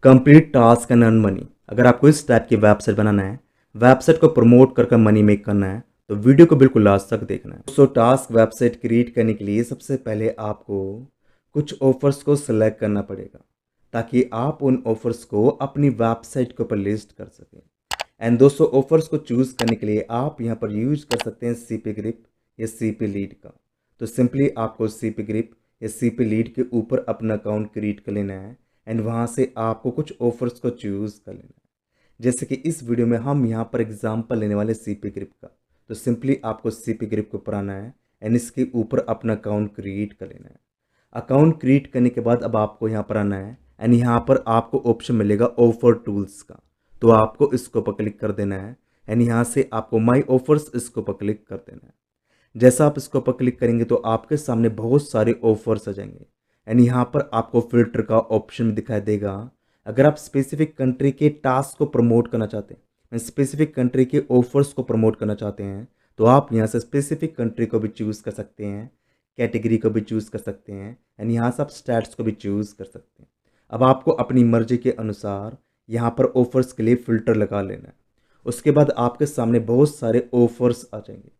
Complete task and earn money. अगर आपको इस टाइप की वेबसाइट बनाना है, वेबसाइट को प्रमोट कर मनी मेक करना है, तो वीडियो को बिल्कुल लास्ट तक देखना है। दोस्तों, टास्क वेबसाइट क्रिएट करने के लिए सबसे पहले आपको कुछ ऑफर्स को सिलेक्ट करना पड़ेगा ताकि आप उन ऑफर्स को अपनी वेबसाइट के ऊपर लिस्ट कर सकें। एंड दोस्तों, ऑफर्स को चूज़ करने के लिए आप यहाँ पर यूज कर सकते हैं सीपी ग्रिप या सीपी लीड का। तो सिंपली आपको सीपी ग्रिप या सीपी लीड के ऊपर अपना अकाउंट क्रिएट कर लेना है एंड वहाँ से आपको कुछ ऑफर्स को चूज़ कर लेना है। जैसे कि इस वीडियो में हम यहाँ पर एग्जांपल लेने वाले सीपी ग्रिप का। तो सिंपली आपको सीपी ग्रिप के ऊपर आना है एंड इसके ऊपर अपना अकाउंट क्रिएट कर लेना है। अकाउंट क्रिएट करने के बाद अब आपको यहाँ पर आना है एंड यहाँ पर आपको ऑप्शन मिलेगा ऑफर टूल्स का। तो आपको इसको पर क्लिक कर देना है एंड यहाँ से आपको माई ऑफर्स इसको पर क्लिक कर देना है। जैसा आप इसको पर क्लिक करेंगे तो आपके सामने बहुत सारे ऑफर्स आ जाएंगे एंड यहाँ पर आपको फिल्टर का ऑप्शन भी दिखाई देगा। अगर आप स्पेसिफिक कंट्री के टास्क को प्रमोट करना चाहते हैं, स्पेसिफिक कंट्री के ऑफर्स को प्रमोट करना चाहते हैं, तो आप यहाँ से स्पेसिफिक कंट्री को भी चूज़ कर सकते हैं, कैटेगरी को भी चूज़ कर सकते हैं एंड यहाँ से आप स्टैट्स को भी चूज़ कर सकते हैं। अब आपको अपनी मर्जी के अनुसार यहाँ पर ऑफर्स के लिए फ़िल्टर लगा लेना है। उसके बाद आपके सामने बहुत सारे ऑफर्स आ जाएंगे।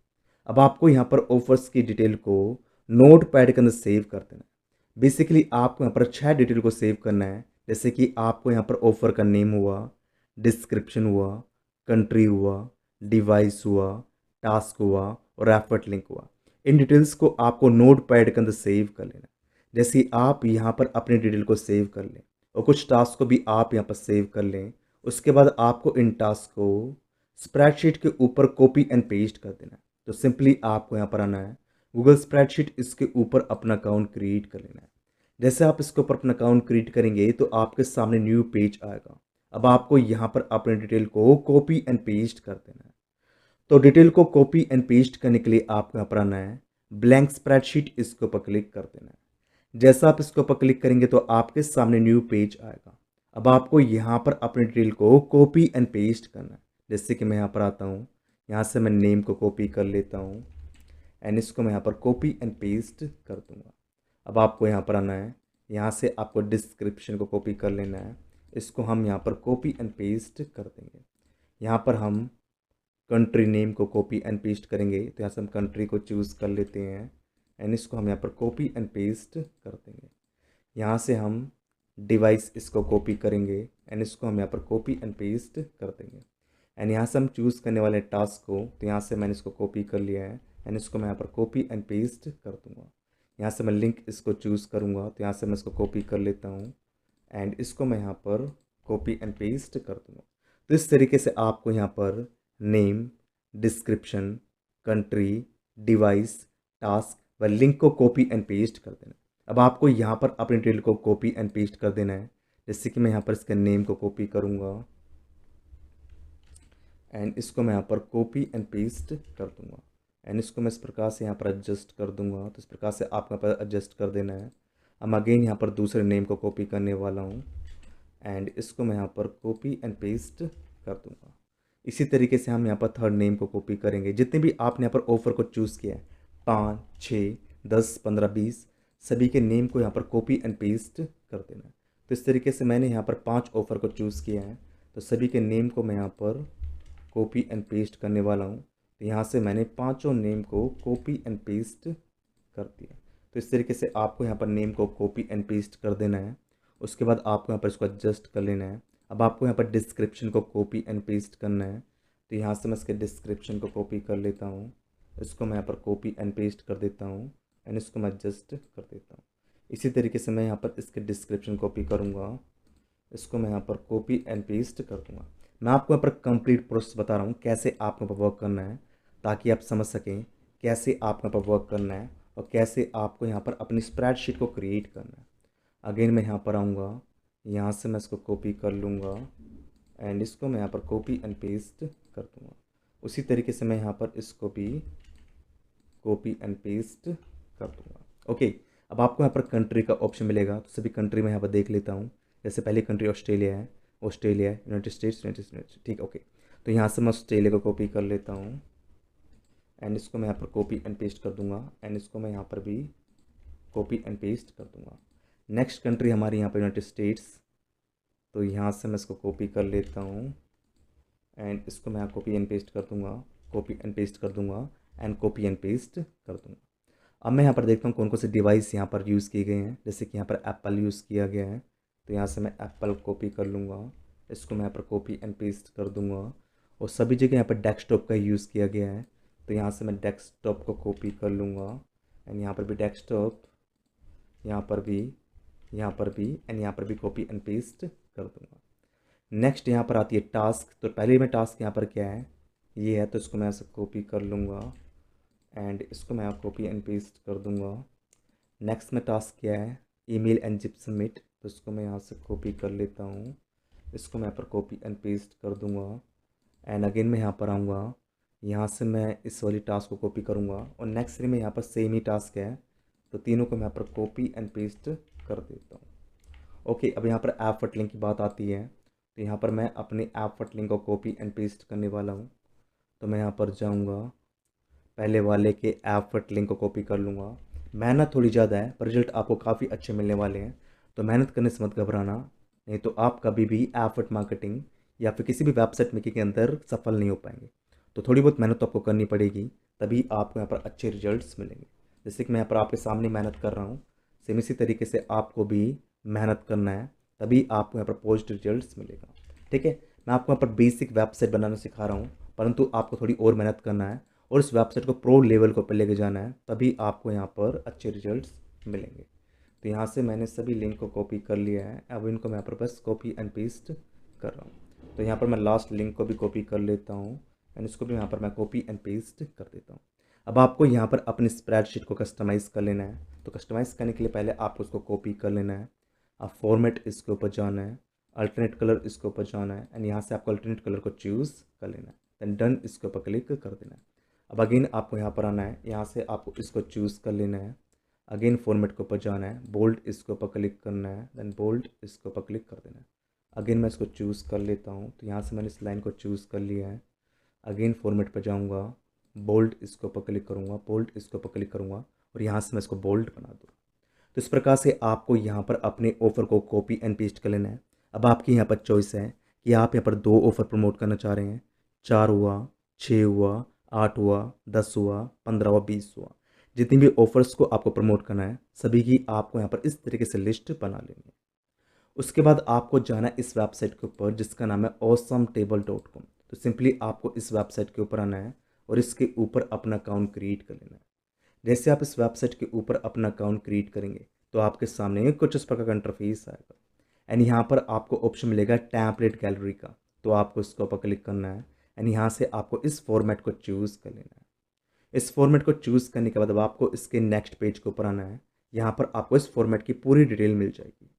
अब आपको यहाँ पर ऑफर्स की डिटेल को नोट पैड के अंदर सेव कर देना है। बेसिकली आपको यहाँ पर 6 डिटेल को सेव करना है। जैसे कि आपको यहाँ पर ऑफर का नेम हुआ, डिस्क्रिप्शन हुआ, कंट्री हुआ, डिवाइस हुआ, टास्क हुआ और एफर्ट लिंक हुआ। इन डिटेल्स को आपको नोट पैड के अंदर सेव कर लेना है। जैसे ही आप यहाँ पर अपनी डिटेल को सेव कर लें और कुछ टास्क को भी आप यहाँ पर सेव कर लें, उसके बाद आपको इन टास्क को स्प्रेडशीट के ऊपर कॉपी एंड पेस्ट कर देना है। तो सिंपली आपको यहाँ पर आना है, गूगल स्प्रेडशीट, इसके ऊपर अपना अकाउंट क्रिएट कर लेना है। जैसे आप इसके ऊपर अपना अकाउंट क्रिएट करेंगे तो आपके सामने न्यू पेज आएगा। अब आपको यहाँ पर अपने डिटेल को कॉपी एंड पेस्ट कर देना है। तो डिटेल को कॉपी एंड पेस्ट करने के लिए आपको यहाँ पर आना है, ब्लैंक स्प्रेडशीट, इसके ऊपर क्लिक कर देना है। जैसा आप इसके ऊपर क्लिक करेंगे तो आपके सामने न्यू पेज आएगा। अब आपको यहाँ पर अपने डिटेल को कॉपी एंड पेस्ट करना है। जैसे कि मैं यहाँ पर आता हूँ, यहाँ से मैं नेम को कॉपी कर लेता हूँ एंड इसको मैं यहाँ पर कॉपी एंड पेस्ट कर दूँगा। अब आपको यहाँ पर आना है, यहाँ से आपको डिस्क्रिप्शन को कॉपी कर लेना है। इसको हम यहाँ पर कॉपी एंड पेस्ट कर देंगे। यहाँ पर हम कंट्री नेम को कॉपी एंड पेस्ट करेंगे, तो यहाँ से हम कंट्री को चूज़ कर लेते हैं एंड इसको हम यहाँ पर कॉपी एंड पेस्ट कर देंगे। यहाँ से हम डिवाइस इसको कॉपी करेंगे एंड इसको हम यहाँ पर कॉपी एंड पेस्ट कर देंगे। एंड यहाँ से हम चूज़ करने वाले टास्क को, तो यहाँ से मैंने इसको कॉपी कर लिया है एंड इसको मैं यहाँ पर कॉपी एंड पेस्ट कर दूँगा। यहाँ से मैं लिंक इसको चूज़ करूँगा, तो यहाँ से मैं इसको कॉपी कर लेता हूँ एंड इसको मैं यहाँ पर कॉपी एंड पेस्ट कर दूँगा। तो इस तरीके से आपको यहाँ पर name, description, country, device, task व लिंक को कॉपी एंड पेस्ट कर देना है। अब आपको यहाँ पर अपनी डिटेल को कॉपी एंड पेस्ट कर देना है। जैसे कि मैं यहाँ पर इसके नेम को कॉपी करूँगा एंड इसको मैं यहाँ पर कॉपी एंड पेस्ट कर दूँगा एंड इसको मैं इस प्रकार से यहाँ पर एडजस्ट कर दूँगा। तो इस प्रकार से आपको यहाँ पर एडजस्ट कर देना है। अब अगेन यहाँ पर दूसरे नेम को कॉपी करने वाला हूँ एंड इसको मैं यहाँ पर कॉपी एंड पेस्ट कर दूँगा। इसी तरीके से हम यहाँ पर थर्ड नेम को कॉपी करेंगे। जितने भी आपने यहाँ पर ऑफ़र को चूज़ किया है, 5, 6, 10, 15, 20, सभी के नेम को यहाँ पर कॉपी एंड पेस्ट कर देना है। तो इस तरीके से मैंने यहाँ पर 5 ऑफ़र को चूज़ किया है, तो सभी के नेम को मैं यहाँ पर कॉपी एंड पेस्ट करने वाला हूँ। तो यहाँ से मैंने पाँचों नेम को कॉपी एंड पेस्ट कर दिया। तो इस तरीके से आपको यहाँ पर नेम को कॉपी एंड पेस्ट कर देना है। उसके बाद आपको यहाँ पर इसको एडजस्ट कर लेना है। अब आपको यहाँ पर डिस्क्रिप्शन को कॉपी एंड पेस्ट करना है। तो यहाँ से मैं इसके डिस्क्रिप्शन को कॉपी कर लेता हूँ, इसको मैं यहाँ पर कॉपी एंड पेस्ट कर देता हूँ एंड इसको मैं एडजस्ट कर देता हूँ। इसी तरीके से मैं यहाँ पर इसके डिस्क्रिप्शन कॉपी करूँगा, इसको मैं यहाँ पर कॉपी एंड पेस्ट कर दूँगा। मैं आपको यहाँ पर कंप्लीट प्रोसेस बता रहा हूँ कैसे आपको यहाँ पर वर्क करना है, ताकि आप समझ सकें कैसे आपको यहाँ पर वर्क करना है और कैसे आपको यहाँ पर अपनी स्प्रेडशीट को क्रिएट करना है। अगेन मैं यहाँ पर आऊँगा, यहाँ से मैं इसको कॉपी कर लूँगा एंड इसको मैं यहाँ पर कॉपी एंड पेस्ट कर दूँगा। उसी तरीके से मैं यहाँ पर इसको भी कॉपी एंड पेस्ट कर दूँगा। ओके, अब आपको यहाँ पर कंट्री का ऑप्शन मिलेगा, तो सभी कंट्री में यहाँ पर देख लेता हूँ। जैसे पहली कंट्री ऑस्ट्रेलिया है, यूनाइटेड स्टेट्स, ठीक, ओके। तो यहाँ से मैं ऑस्ट्रेलिया को कॉपी कर लेता हूँ एंड इसको मैं यहाँ पर कॉपी एंड पेस्ट कर दूँगा एंड इसको मैं यहाँ पर भी कॉपी एंड पेस्ट कर दूँगा। नेक्स्ट कंट्री हमारी यहाँ पर यूनाइटेड स्टेट्स, तो यहाँ से मैं इसको कॉपी कर लेता हूँ एंड इसको मैं कॉपी एंड पेस्ट कर दूँगा, कॉपी एंड पेस्ट कर दूँगा एंड कॉपी एंड पेस्ट कर दूँगा। अब मैं यहाँ पर देखता हूँ कौन कौन से डिवाइस यहाँ पर यूज़ किए गए हैं। जैसे कि यहाँ पर एप्पल यूज़ किया गया है, तो यहाँ से मैं एप्पल कॉपी कर लूँगा, इसको मैं यहाँ पर कॉपी एंड पेस्ट कर दूँगा। और सभी जगह यहाँ पर डेस्कटॉप का यूज़ किया गया है, तो यहाँ से मैं डेस्कटॉप को कॉपी कर लूँगा एंड यहाँ पर भी डेस्कटॉप, यहाँ पर भी, यहाँ पर भी एंड यहाँ पर भी कॉपी एंड पेस्ट कर दूँगा। नेक्स्ट यहाँ पर आती है टास्क। तो पहले में टास्क यहाँ पर क्या है, ये है, तो इसको मैं ऐसे कॉपी कर लूँगा एंड इसको मैं कॉपी एंड पेस्ट कर दूँगा। नेक्स्ट में टास्क क्या है, ईमेल एंड जिप सबमिट, तो इसको मैं यहाँ से कॉपी कर लेता हूँ, इसको मैं यहाँ पर कॉपी एंड पेस्ट कर दूँगा एंड अगेन मैं यहाँ पर आऊँगा, यहाँ से मैं इस वाली टास्क को कॉपी करूँगा और नेक्स्ट में यहाँ पर सेम ही टास्क है, तो तीनों को मैं यहाँ पर कॉपी एंड पेस्ट कर देता हूँ। ओके, अब यहाँ पर ऐप फट लिंक की बात आती है, तो यहाँ पर मैं अपने ऐप फट लिंक को कॉपी एंड पेस्ट करने वाला हूँ। तो मैं यहाँ पर जाऊँगा, पहले वाले के ऐप फट लिंक को कॉपी कर लूँगा। मेहनत थोड़ी ज़्यादा है पर रिजल्ट आपको काफ़ी अच्छे मिलने वाले हैं, तो मेहनत करने से मत घबराना, नहीं तो आप कभी भी ऐप फट मार्केटिंग या फिर किसी भी वेबसाइट मेकिंग के अंदर सफल नहीं हो पाएंगे। तो थोड़ी बहुत मेहनत तो आपको करनी पड़ेगी, तभी आपको यहाँ पर अच्छे रिजल्ट्स मिलेंगे। जैसे कि मैं यहाँ पर आपके सामने मेहनत कर रहा हूँ, सेम इसी तरीके से आपको भी मेहनत करना है, तभी आपको यहाँ पर पॉजिटिव रिजल्ट्स मिलेगा। ठीक है, मैं आपको यहाँ पर बेसिक वेबसाइट बनाना सिखा रहा हूँ, परंतु आपको थोड़ी और मेहनत करना है और इस वेबसाइट को प्रो लेवल को पर लेके जाना है, तभी आपको यहाँ पर अच्छे रिजल्ट्स मिलेंगे। तो यहाँ से मैंने सभी लिंक को कॉपी कर लिया है, अब इनको मैं यहाँ पर बस कॉपी एंड पेस्ट कर रहा हूँ। तो यहाँ पर मैं लास्ट लिंक को भी कॉपी कर लेता हूँ एंड इसको भी यहाँ पर मैं कॉपी एंड पेस्ट कर देता हूँ। अब आपको यहाँ पर अपनी स्प्रेडशीट को कस्टमाइज़ कर लेना है, तो कस्टमाइज़ करने के लिए पहले आपको उसको कॉपी कर लेना है, अब फॉर्मेट इसके ऊपर जाना है, अल्टरनेट कलर इसके ऊपर जाना है एंड यहाँ से आपको अल्टरनेट कलर को चूज़ कर लेना है, देन डन इसके ऊपर क्लिक कर देना है। अब अगेन आपको यहाँ पर आना है, यहाँ से आपको इसको चूज़ कर लेना है, अगेन फॉर्मेट के ऊपर जाना है, बोल्ड इसके ऊपर क्लिक करना है, देन बोल्ड इसके ऊपर क्लिक कर देना है। अगेन मैं इसको चूज़ कर लेता हूँ, तो यहाँ से मैंने इस लाइन को चूज़ कर लिया है, अगेन फॉर्मेट पर जाऊँगा, बोल्ड इसके ऊपर क्लिक करूँगा, बोल्ड इसके ऊपर क्लिक करूँगा और यहाँ से मैं इसको बोल्ड बना दूँ। तो इस प्रकार से आपको यहाँ पर अपने ऑफ़र को कॉपी एंड पेस्ट कर लेना है। अब आपकी यहाँ पर चॉइस है कि आप यहाँ पर 2 ऑफ़र प्रमोट करना चाह रहे हैं, 4 हुआ, 6 हुआ, 8 हुआ, 10 हुआ, 15 हुआ, 20 हुआ। जितनी भी ऑफ़र्स को आपको प्रमोट करना है, सभी की आपको यहाँ पर इस तरीके से लिस्ट बना लेनी है। उसके बाद आपको जाना है इस वेबसाइट के ऊपर जिसका नाम है awesometable.com। तो सिंपली आपको इस वेबसाइट के ऊपर आना है और इसके ऊपर अपना अकाउंट क्रिएट कर लेना है। जैसे आप इस वेबसाइट के ऊपर अपना अकाउंट क्रिएट करेंगे तो आपके सामने कुछ इस प्रकार का इंटरफेस आएगा एंड यहाँ पर आपको ऑप्शन मिलेगा टेम्पलेट गैलरी का, तो आपको इसके ऊपर क्लिक करना है एंड यहाँ से आपको इस फॉर्मेट को चूज़ कर लेना है। इस फॉर्मेट को चूज़ करने के बाद अब आपको इसके नेक्स्ट पेज के ऊपर आना है, यहाँ पर आपको इस फॉर्मेट की पूरी डिटेल मिल जाएगी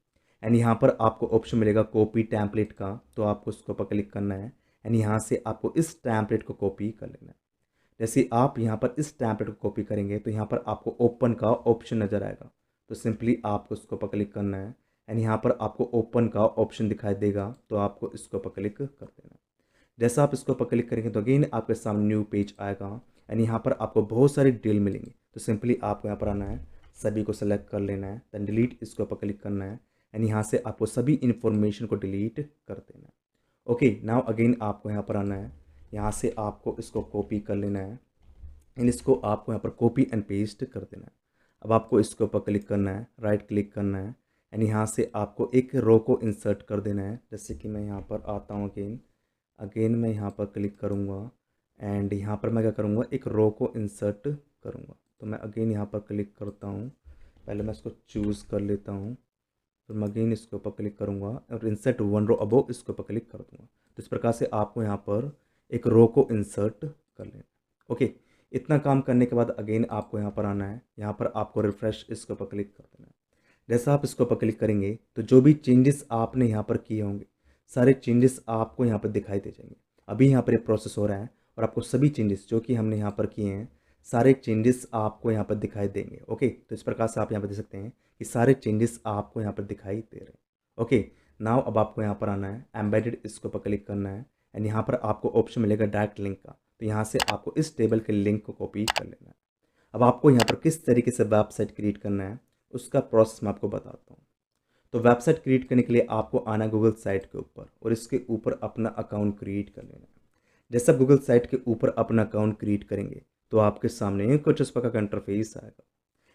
एंड यहाँ पर आपको ऑप्शन मिलेगा कॉपी टेम्पलेट का, तो आपको उसके ऊपर क्लिक करना है एंड यहाँ से आपको इस टेम्पलेट को कॉपी कर लेना है। जैसे आप यहाँ पर इस टेम्पलेट को कॉपी करेंगे तो यहाँ पर आपको ओपन का ऑप्शन नज़र आएगा, तो सिंपली आपको उसके ऊपर क्लिक करना है एंड यहाँ पर आपको ओपन का ऑप्शन दिखाई देगा, तो आपको इसके ऊपर क्लिक कर देना है। जैसा आप इसके ऊपर क्लिक करेंगे तो अगेन आपके सामने न्यू पेज आएगा एंड यहाँ पर आपको बहुत सारी डिटेल मिलेंगी, तो सिंपली आपको यहाँ पर आना है, सभी को सेलेक्ट कर लेना है, देन डिलीट इसके ऊपर क्लिक करना है एंड यहाँ से आपको सभी इन्फॉर्मेशन को डिलीट कर देना है। ओके, नाउ अगेन आपको यहाँ पर आना है, यहाँ से आपको इसको कॉपी कर लेना है एंड इसको आपको यहाँ पर कॉपी एंड पेस्ट कर देना है। अब आपको इसके ऊपर क्लिक करना है, राइट क्लिक करना है एंड यहाँ से आपको एक रो को इंसर्ट कर देना है। जैसे कि मैं यहाँ पर आता हूँ, अगेन मैं यहाँ पर क्लिक करूँगा एंड यहाँ पर मैं क्या करूँगा, एक रो को इंसर्ट करूँगा। तो मैं अगेन यहाँ पर क्लिक करता हूँ, पहले मैं इसको चूज़ कर लेता हूँ, फिर मैं अगेन इसके ऊपर क्लिक करूँगा और इंसर्ट 1 रो अबोव इसके ऊपर क्लिक कर दूँगा। तो इस प्रकार से आपको यहाँ पर एक रो को इंसर्ट कर लेना। ओके, इतना काम करने के बाद अगेन आपको यहाँ पर आना है, यहाँ पर आपको रिफ्रेश इसके ऊपर क्लिक कर देना है। जैसा आप इसके ऊपर क्लिक करेंगे तो जो भी चेंजेस आपने यहाँ पर किए होंगे सारे चेंजेस आपको यहाँ पर दिखाई दे जाएंगे। अभी यहाँ पर ये प्रोसेस हो रहा है और आपको सभी चेंजेस जो कि हमने यहाँ पर किए हैं सारे चेंजेस आपको यहाँ पर दिखाई देंगे। ओके, तो इस प्रकार से आप यहाँ पर देख सकते हैं कि सारे चेंजेस आपको यहाँ पर दिखाई दे रहे हैं। ओके, नाउ अब आपको यहाँ पर आना है, एम्बेडेड इसके ऊपर क्लिक करना है एंड यहाँ पर आपको ऑप्शन मिलेगा डायरेक्ट लिंक का, तो यहाँ से आपको इस टेबल के लिंक को कॉपी कर लेना है। अब आपको यहाँ पर किस तरीके से वेबसाइट क्रिएट करना है उसका प्रोसेस मैं आपको बताता हूँ। तो वेबसाइट क्रिएट करने के लिए आपको आना गूगल साइट के ऊपर और इसके ऊपर अपना अकाउंट क्रिएट कर लेना है। जैसे आप गूगल साइट के ऊपर अपना अकाउंट क्रिएट करेंगे तो आपके सामने कुछ इस प्रकार का इंटरफेस आएगा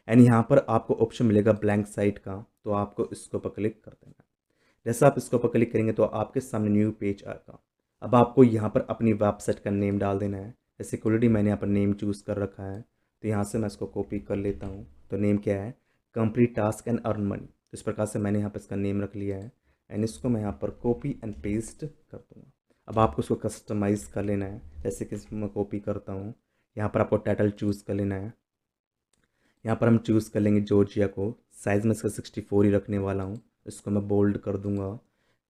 एंड यहाँ पर आपको ऑप्शन मिलेगा ब्लैंक साइट का, तो आपको इसको पर क्लिक कर देना है। जैसे आप इसको पर क्लिक करेंगे तो आपके सामने न्यू पेज आएगा। अब आपको यहाँ पर अपनी वेबसाइट का नेम डाल देना है। जैसे ऑलरेडी मैंने यहाँ पर नेम चूज़ कर रखा है, तो यहाँ से मैं इसको कॉपी कर लेता हूँ। तो नेम क्या है, complete task and earn money. तो इस प्रकार से मैंने यहाँ पर इसका नेम रख लिया है एंड इसको मैं यहाँ पर कॉपी एंड पेस्ट कर दूँगा। अब आपको इसको कस्टमाइज़ कर लेना है। जैसे कि मैं कॉपी करता हूँ, यहाँ पर आपको टाइटल चूज़ कर लेना है। यहाँ पर हम चूज़ कर लेंगे जॉर्जिया को। साइज़ में इसका 64 ही रखने वाला हूँ। इसको मैं बोल्ड कर दूँगा।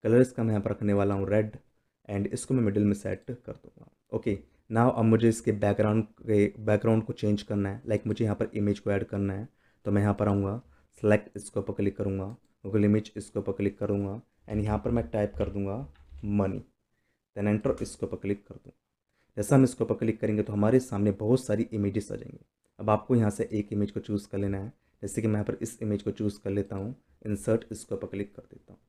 कलर इसका मैं यहाँ पर रखने वाला हूँ रेड एंड इसको मैं मिडिल में सेट कर दूँगा। ओके, नाउ अब मुझे इसके बैकग्राउंड को चेंज करना है। लाइक मुझे यहाँ पर इमेज को ऐड करना है, तो मैं यहाँ पर आऊँगा, सेलेक्ट इसको पर क्लिक करूँगा, गूगल इमेज इसको पर क्लिक करूँगा एंड यहाँ पर मैं टाइप कर दूँगा मनी, देन एंटर इसको पर क्लिक कर दूँगा। जैसा हम इसको पर क्लिक करेंगे तो हमारे सामने बहुत सारी इमेजेस आ जाएंगी। अब आपको यहाँ से एक इमेज को चूज़ कर लेना है। जैसे कि मैं यहाँ पर इस इमेज को चूज़ कर लेता हूँ, इंसर्ट इसको पर क्लिक कर देता हूँ।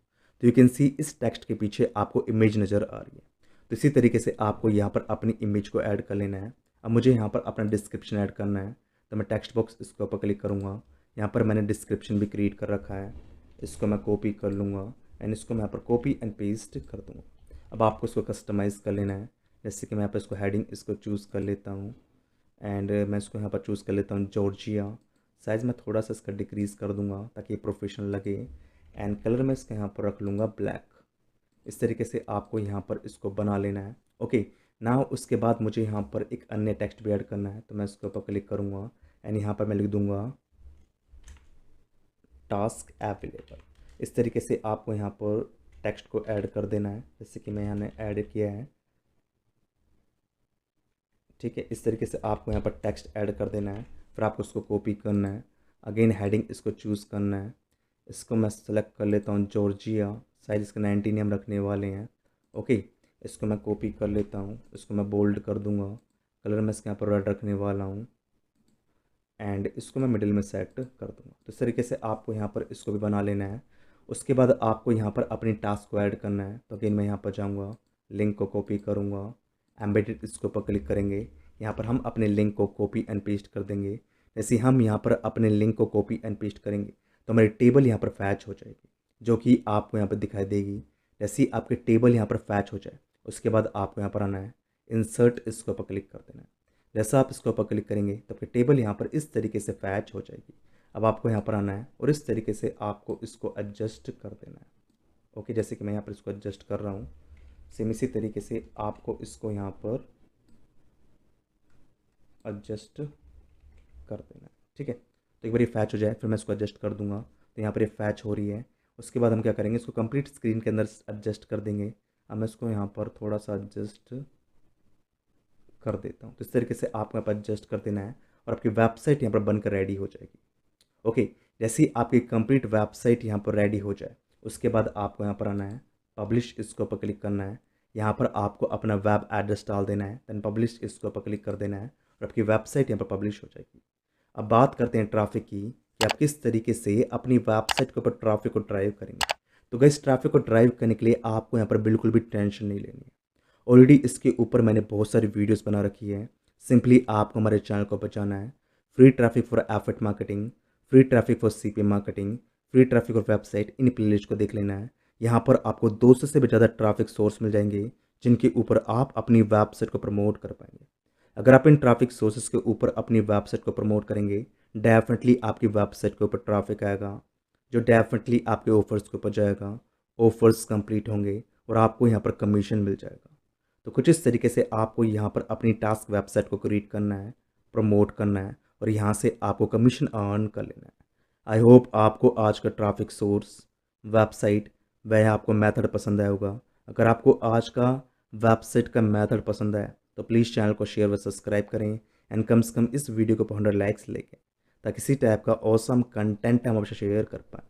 तो यू कैन सी इस टेक्स्ट के पीछे आपको इमेज नज़र आ रही है। तो इसी तरीके से आपको यहाँ पर अपनी इमेज को ऐड कर लेना है। अब मुझे यहाँ पर अपना डिस्क्रिप्शन ऐड करना है, तो मैं टेक्स्ट बॉक्स इसके ऊपर क्लिक करूँगा। यहाँ पर मैंने डिस्क्रिप्शन भी क्रिएट कर रखा है, इसको मैं कॉपी कर लूँगा एंड इसको मैं यहाँ पर कॉपी एंड पेस्ट कर दूँगा। अब आपको इसको कस्टमाइज़ कर लेना है। जैसे कि मैं यहाँ पर इसको हेडिंग इसको चूज़ कर लेता हूँ एंड मैं इसको यहाँ पर चूज़ कर लेता हूँ जॉर्जिया। साइज़ में थोड़ा सा इसका डिक्रीज़ कर दूँगा ताकि प्रोफेशनल लगे एंड कलर मैं इसका यहाँ पर रख लूँगा ब्लैक। इस तरीके से आपको यहाँ पर इसको बना लेना है। ओके, नाउ उसके बाद मुझे यहाँ पर एक अन्य टेक्स्ट भी ऐड करना है, तो मैं इसके ऊपर क्लिक करूँगा एंड यहाँ पर मैं लिख दूँगा टास्क अवेलेबल। इस तरीके से आपको यहाँ पर टेक्स्ट को ऐड कर देना है, जैसे कि मैं यहाँ ने ऐड किया है। ठीक है, इस तरीके से आपको यहाँ पर टेक्स्ट ऐड कर देना है। फिर आपको उसको कॉपी करना है, अगेन हेडिंग इसको चूज़ करना है। इसको मैं सेलेक्ट कर लेता हूँ जॉर्जिया, साइज इसका 19 हम रखने वाले हैं। ओके, इसको मैं कॉपी कर लेता हूँ, इसको मैं बोल्ड कर दूँगा, कलर मैं इसके यहाँ पर रेड रखने वाला हूँ एंड इसको मैं मिडिल में सेट कर दूँगा। तो इस तरीके से आपको यहाँ पर इसको भी बना लेना है। उसके बाद आपको यहाँ पर अपनी टास्क को ऐड करना है। तो अगेन मैं यहाँ पर जाऊँगा, लिंक को कॉपी करूँगा, एम्बेडेड इसके ऊपर क्लिक करेंगे। यहाँ पर हम अपने लिंक को कॉपी एंड पेस्ट कर देंगे। जैसे हम यहाँ पर अपने लिंक को कॉपी एंड पेस्ट करेंगे तो हमारी टेबल यहाँ पर फैच हो जाएगी, जो कि आपको यहाँ पर दिखाई देगी। जैसे ही आपकी टेबल यहाँ पर फैच हो जाए उसके बाद आपको यहाँ पर आना है, इंसर्ट इसके ऊपर क्लिक कर देना है। जैसा आप इसके ऊपर क्लिक करेंगे तो आपकी टेबल यहाँ पर इस तरीके से फैच हो जाएगी। अब आपको यहाँ पर आना है और इस तरीके से आपको इसको एडजस्ट कर देना है। ओके, जैसे कि मैं यहाँ पर इसको एडजस्ट कर रहा हूँ, सेम इसी तरीके से आपको इसको यहाँ पर एडजस्ट कर देना है। ठीक है, तो एक बार ये फैच हो जाए फिर मैं इसको एडजस्ट कर दूंगा। तो यहाँ पर ये फैच हो रही है। उसके बाद हम क्या करेंगे, इसको कंप्लीट स्क्रीन के अंदर एडजस्ट कर देंगे। अब मैं इसको यहाँ पर थोड़ा सा एडजस्ट कर देता हूँ। तो इस तरीके से आपको यहाँ पर एडजस्ट कर देना है और आपकी वेबसाइट यहाँ पर बनकर रेडी हो जाएगी। ओके, जैसे ही आपकी कंप्लीट वेबसाइट यहाँ पर रेडी हो जाए उसके बाद आपको यहाँ पर आना है, पब्लिश इसके ऊपर क्लिक करना है। यहाँ पर आपको अपना वेब एड्रेस डाल देना है, देन पब्लिश इसके ऊपर क्लिक कर देना है और आपकी वेबसाइट यहाँ पर पब्लिश हो जाएगी। अब बात करते हैं ट्रैफिक की कि आप किस तरीके से अपनी वेबसाइट के ऊपर ट्रैफिक को ड्राइव करेंगे। तो गाइस, ट्रैफिक को ड्राइव करने के लिए आपको यहाँ पर बिल्कुल भी टेंशन नहीं लेनी है। ऑलरेडी इसके ऊपर मैंने बहुत सारी वीडियोस बना रखी है। सिंपली आपको हमारे चैनल को बचाना है। Free traffic for effort marketing, free traffic for CPM marketing, free traffic for website, in playlist को देख लेना है। यहाँ पर आपको 200 से भी ज़्यादा ट्रैफिक सोर्स मिल जाएंगे जिनके ऊपर आप अपनी वेबसाइट को प्रमोट कर पाएंगे। अगर आप इन ट्रैफिक सोर्सेज के ऊपर अपनी वेबसाइट को प्रमोट करेंगे, डेफिनेटली आपकी वेबसाइट के ऊपर ट्रैफिक आएगा, जो डेफिनेटली आपके ऑफर्स के ऊपर जाएगा। ऑफर्स कंप्लीट होंगे और आपको यहाँ पर कमीशन मिल जाएगा। तो कुछ इस तरीके से आपको यहाँ पर अपनी टास्क वेबसाइट को क्रिएट करना है, प्रमोट करना है और यहाँ से आपको कमीशन अर्न कर लेना है। आई होप आपको आज का ट्रैफिक सोर्स, वेबसाइट, वह आपको मेथड पसंद आया होगा। अगर आपको आज का वेबसाइट का मेथड पसंद आया तो प्लीज़ चैनल को शेयर व सब्सक्राइब करें एंड कम से कम इस वीडियो को 100 लाइक्स लेके, ताकि इसी टाइप का ऑसम कंटेंट हम आपसे शेयर कर पाएँ।